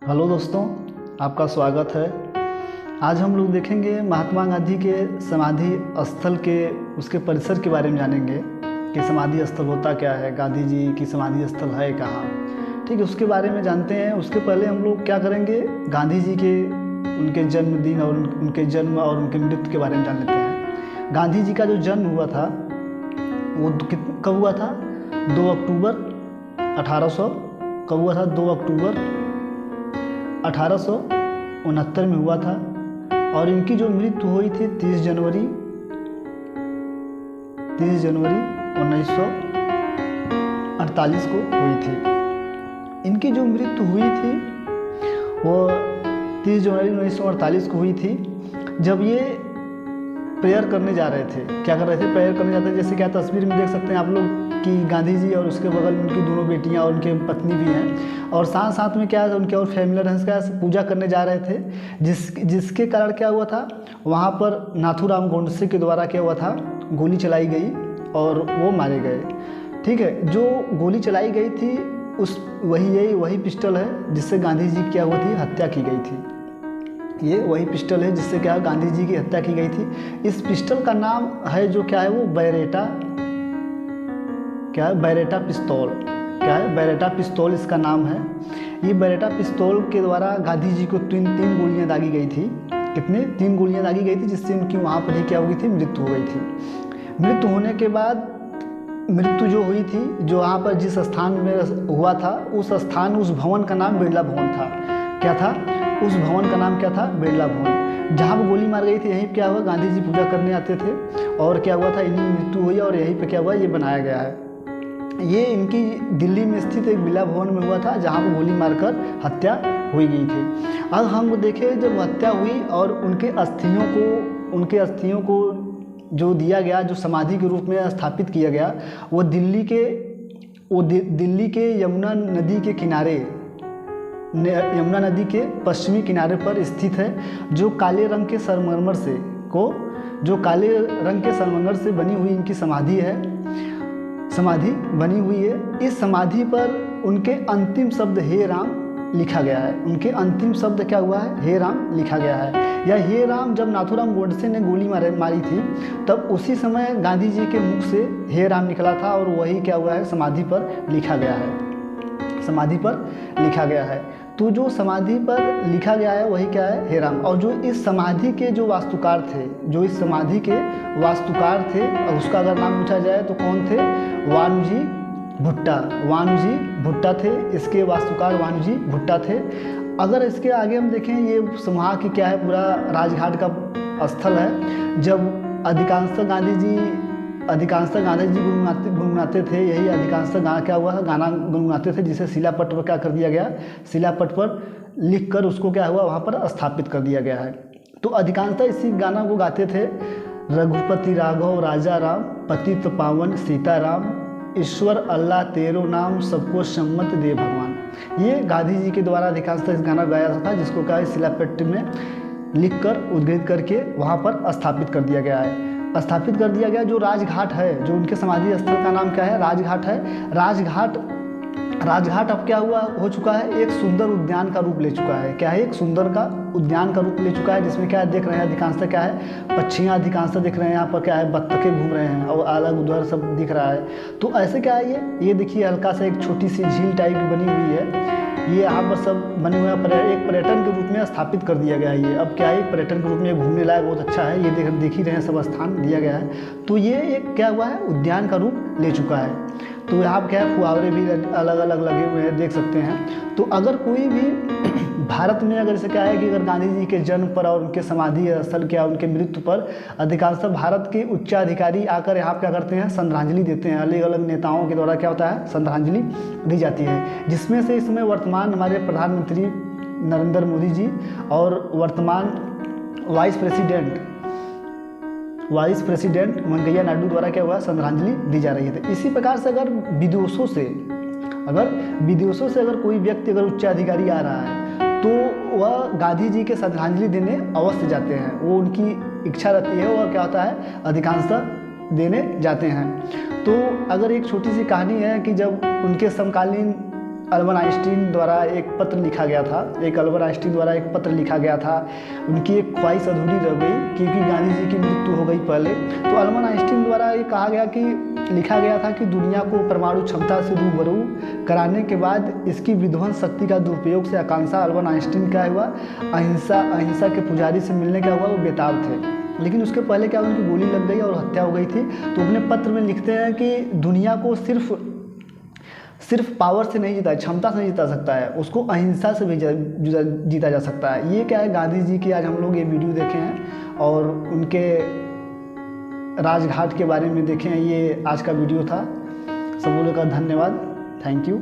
Hello दोस्तों, आपका स्वागत है। आज हम लोग देखेंगे महात्मा गांधी के समाधि स्थल के उसके परिसर के बारे में जानेंगे कि समाधि स्थल होता क्या है, गांधी जी की समाधि स्थल है कहाँ। ठीक है, उसके बारे में जानते हैं। उसके पहले हम लोग क्या करेंगे, गांधी जी के उनके जन्मदिन और उनके जन्म और उनके मृत्यु के बारे में जान लेते हैं। गांधी जी का जो जन्म हुआ था वो कब हुआ था? 2 अक्टूबर 1800 कब हुआ था? 2 अक्टूबर 1869 में हुआ था। और इनकी जो मृत्यु हुई थी 30 जनवरी 1948 को हुई थी। इनकी जो मृत्यु हुई थी वो 30 जनवरी 1948 को हुई थी, जब ये प्रेयर करने जा रहे थे। क्या कर रहे थे? प्रेयर करने जाते थे। जैसे क्या तस्वीर में देख सकते हैं आप लोग कि गांधी जी और उसके बगल में उनकी दोनों बेटियां और उनके पत्नी भी हैं, और साथ साथ में क्या उनके और फैमिली हैं, क्या पूजा करने जा रहे थे। जिसके कारण क्या हुआ था, वहाँ पर नाथूराम गोडसे के द्वारा क्या हुआ था, गोली चलाई गई और वो मारे गए। ठीक है, जो गोली चलाई गई थी उस वही पिस्टल है जिससे गांधी जी की क्या हुआ थी, हत्या की गई थी। ये वही पिस्टल है जिससे क्या गांधी जी की हत्या की गई थी। इस पिस्टल का नाम है जो क्या है, वो बैरेटा पिस्तौल। क्या है? बैरेटा पिस्तौल इसका नाम है। ये बैरेटा पिस्तौल के द्वारा गांधी जी को तीन गोलियां दागी गई थी। कितने? 3 गोलियां दागी गई थी, जिससे उनकी वहाँ पर ही क्या हो गई थी, मृत्यु हो गई थी। मृत्यु होने के बाद मृत्यु जो हुई थी, जो वहाँ पर जिस स्थान में हुआ था, उस भवन का नाम बिरला भवन था। क्या था? उस भवन का नाम क्या था? बिरला भवन। जहाँ वो गोली मार गई थी, यहीं क्या हुआ, गांधी जी पूजा करने आते थे और क्या हुआ था, इन्हीं मृत्यु हुई और यहीं पे क्या हुआ, ये बनाया गया है। ये इनकी दिल्ली में स्थित एक बिरला भवन में हुआ था, जहाँ वो गोली मारकर हत्या हुई गई थी। अब हम देखें, जब हत्या हुई और उनके अस्थियों को जो दिया गया, जो समाधि के रूप में स्थापित किया गया, वो दिल्ली के यमुना नदी के पश्चिमी किनारे पर स्थित है, जो काले रंग के संगमरमर से बनी हुई इनकी समाधि बनी हुई है। इस समाधि पर उनके अंतिम शब्द हे राम लिखा गया है। उनके अंतिम शब्द क्या हुआ है? हे राम लिखा गया है। या हे राम जब नाथूराम गोडसे ने गोली मारी थी, तब उसी समय गांधी जी के मुख से हे राम निकला था और वही क्या हुआ है, समाधि पर लिखा गया है। तो जो समाधि पर लिखा गया है वही क्या है? हे राम। और जो इस समाधि के वास्तुकार थे, और उसका अगर नाम पूछा जाए तो कौन थे? वानुजी भुट्टा थे। इसके वास्तुकार वानुजी भुट्टा थे। अगर इसके आगे हम देखें, ये वहाँ की क्या है, पूरा राजघाट का स्थल है। जब अधिकांशतः गांधी जी गुनगुनाते थे, यही अधिकांशतः क्या हुआ, गाना गुनगुनाते थे, जिसे शिलापट पर क्या कर दिया गया, शिलापट पर लिख कर उसको क्या हुआ, वहाँ पर स्थापित कर दिया गया है। तो अधिकांशतः इसी गाना को गाते थे। रघुपति राघव राजा राम, पतित पावन सीताराम, ईश्वर अल्लाह तेरो नाम, सबको सम्मत दे भगवान। ये गांधी जी के द्वारा अधिकांशतः इस गाना गाया था, जिसको क्या शिलापट में लिखकर उद्धृत करके वहाँ पर स्थापित कर दिया गया है। जो राजघाट है, जो उनके समाधि स्थल का नाम क्या है, राजघाट है। राजघाट अब क्या हो चुका है, एक सुंदर उद्यान का रूप ले चुका है। क्या है? एक सुंदर उद्यान का रूप ले चुका है, जिसमें क्या देख रहे हैं, अधिकांशतः क्या है, पक्षियाँ अधिकांशतः दिख रहे हैं। यहाँ पर क्या है, बत्तखें घूम रहे हैं और अलग उधर सब दिख रहा है। तो ऐसे क्या है, ये देखिए हल्का सा एक छोटी सी झील टाइप की बनी हुई है। ये यहाँ पर सब बने हुए हैं, एक पर्यटन के रूप में स्थापित कर दिया गया है। ये अब क्या है, एक पर्यटन के रूप में घूमने लायक बहुत अच्छा है। ये देख ही रहे हैं, सब स्थान दिया गया है। तो ये एक क्या हुआ है, उद्यान का रूप ले चुका है। तो यहाँ पर क्या है, फुहारे भी अलग अलग लगे हुए हैं, देख सकते हैं। तो अगर कोई भी भारत में अगर जैसे क्या है कि अगर गांधी जी के जन्म पर और उनके समाधि स्थल क्या उनके मृत्यु पर अधिकांशतः भारत के उच्चाधिकारी आकर यहाँ क्या करते हैं, श्रद्धांजलि देते हैं। अलग अलग नेताओं के द्वारा क्या होता है, श्रद्धांजलि दी जाती है। जिसमें से इसमें वर्तमान हमारे प्रधानमंत्री नरेंद्र मोदी जी और वर्तमान वाइस प्रेसिडेंट वेंकैया नायडू द्वारा क्या हुआ, श्रद्धांजलि दी जा रही है। तो इसी प्रकार से अगर विदेशों से अगर कोई व्यक्ति अगर उच्चाधिकारी आ रहा है, तो वह गांधी जी के श्रद्धांजलि देने अवश्य जाते हैं। वो उनकी इच्छा रहती है और क्या होता है, अधिकांशतः देने जाते हैं। तो अगर एक छोटी सी कहानी है कि जब उनके समकालीन अल्बर्ट आइंस्टीन द्वारा एक पत्र लिखा गया था, अल्बर्ट आइंस्टीन द्वारा एक पत्र लिखा गया था। उनकी एक ख्वाहिश अधूरी रह गई क्योंकि गांधी जी की मृत्यु हो गई पहले। तो अल्बर्ट आइंस्टीन द्वारा ये कहा गया कि लिखा गया था कि दुनिया को परमाणु क्षमता से रूबरू कराने के बाद इसकी विध्वंस शक्ति का दुरुपयोग से आकांक्षा अल्बर्ट आइंस्टीन क्या हुआ, अहिंसा के पुजारी से मिलने क्या हुआ, वो बेताब थे। लेकिन उसके पहले क्या, उनकी गोली लग गई और हत्या हो गई थी। तो अपने पत्र में लिखते हैं कि दुनिया को सिर्फ पावर से नहीं जीता, क्षमता से नहीं जीता सकता है, उसको अहिंसा से भी जीता जा सकता है। ये क्या है, गांधी जी की आज हम लोग ये वीडियो देखे हैं और उनके राजघाट के बारे में देखे हैं। ये आज का वीडियो था। सब लोगों का धन्यवाद, थैंक यू।